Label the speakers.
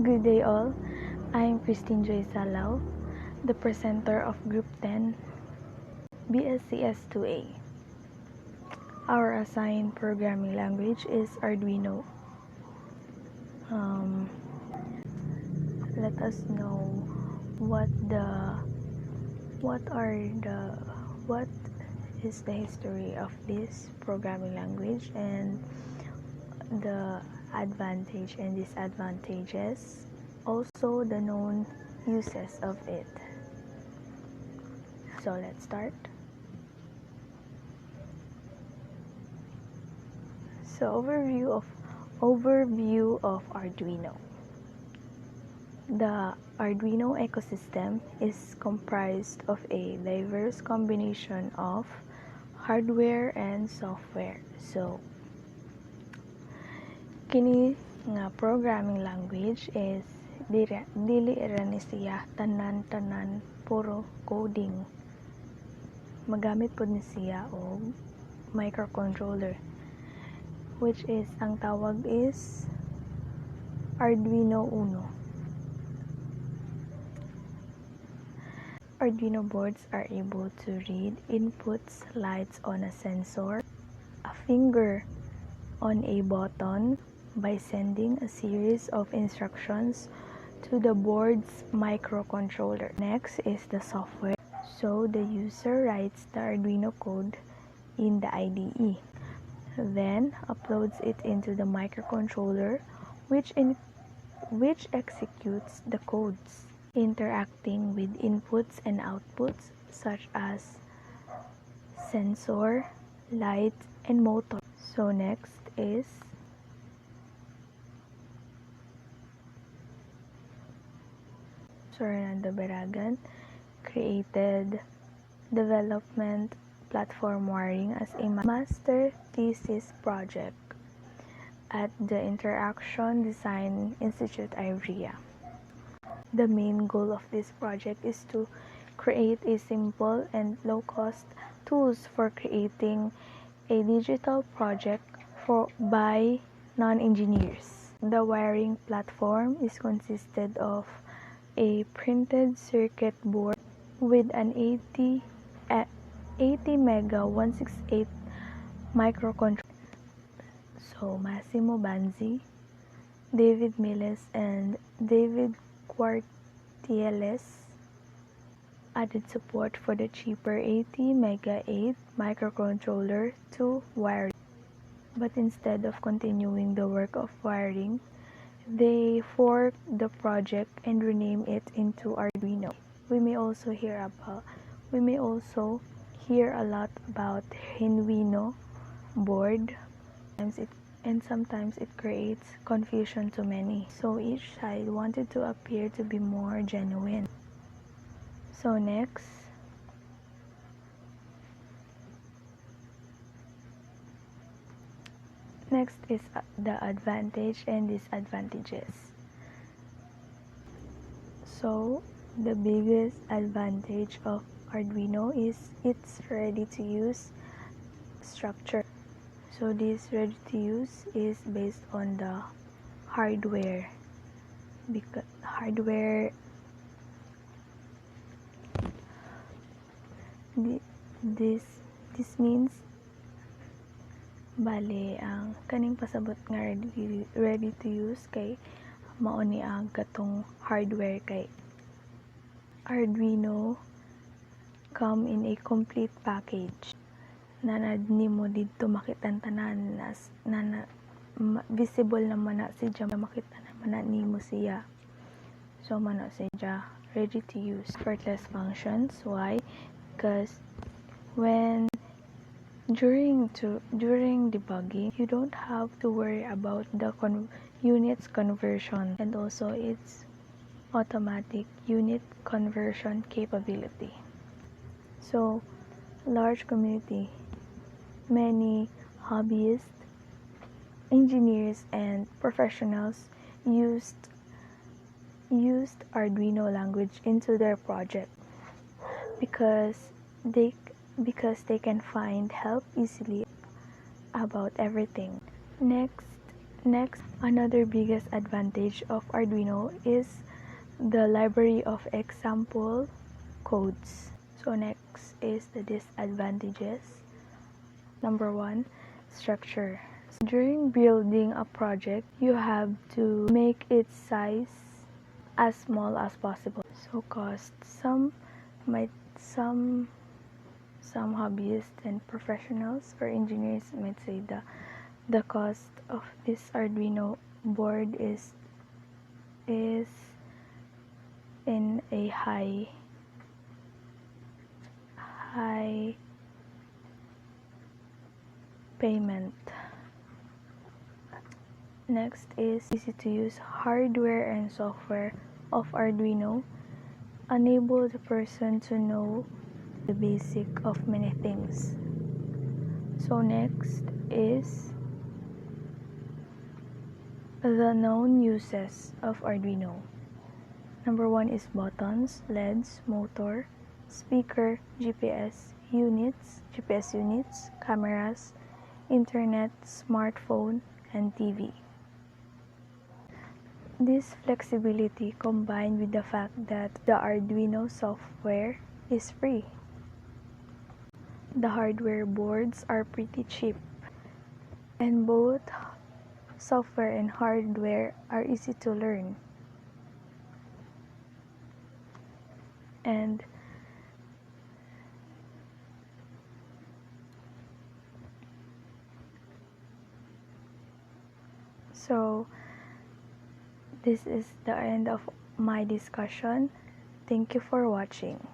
Speaker 1: Good day all, I'm Cristine Joyce Salao, the presenter of Group 10, BSCS 2A. Our assigned programming language is Arduino. Let us know what is the history of this programming language and the advantage and disadvantages, also the known uses of it. So let's start. So overview of Arduino. The Arduino ecosystem is comprised of a diverse combination of hardware and software. So kini nga programming language is dili ra ni siya tanan puro coding. Magamit pod ni siya og microcontroller, which is ang tawag is Arduino Uno. Arduino boards are able to read inputs, lights on a sensor, a finger on a button by sending a series of instructions to the board's microcontroller. Next is the software. So the user writes the Arduino code in the IDE, then uploads it into the microcontroller, which executes the codes, interacting with inputs and outputs such as sensor, light, and motor. So next is Fernando Beragan created development platform wiring as a master thesis project at the Interaction Design Institute Ivrea. The main goal of this project is to create a simple and low-cost tools for creating a digital project by non-engineers. The wiring platform is consisted of a printed circuit board with an 80 mega 168 microcontroller. So Massimo Banzi, David Miles, and David Quartieles added support for the cheaper 80 mega 8 microcontroller to wiring. But instead of continuing the work of wiring, they forked the project and renamed it into Arduino. We may also hear a lot about Arduino board, and sometimes it creates confusion to many. So each side wanted to appear to be more genuine. So next is the advantage and disadvantages. So the biggest advantage of Arduino is its ready-to-use structure. So this ready-to-use is based on the hardware. Because this means bale ang kaning pasabot nga ready to use kay mao ni ang katong hardware kay Arduino come in a complete package. Nanad nimo didto makitan tanan visible naman na siya, makita naman na nimo siya. So mano siya ready to use. Effortless functions. Why? Because when during debugging, you don't have to worry about the units conversion, and also its automatic unit conversion capability. So large community, many hobbyists, engineers, and professionals used Arduino language into their project because they can find help easily about everything. Next Next, another biggest advantage of Arduino is the library of example codes. So next is the disadvantages. Number 1, structure. So during building a project, you have to make its size as small as possible. So cost. Some hobbyists and professionals or engineers might say the cost of this Arduino board is in a high payment. Next is easy to use hardware and software of Arduino enable the person to know the basic of many things. So next is the known uses of Arduino. Number 1 is buttons, LEDs, motor, speaker, GPS units, cameras, internet, smartphone, and TV. This flexibility combined with the fact that the Arduino software is free. The hardware boards are pretty cheap, and both software and hardware are easy to learn. And so this is the end of my discussion. Thank you for watching.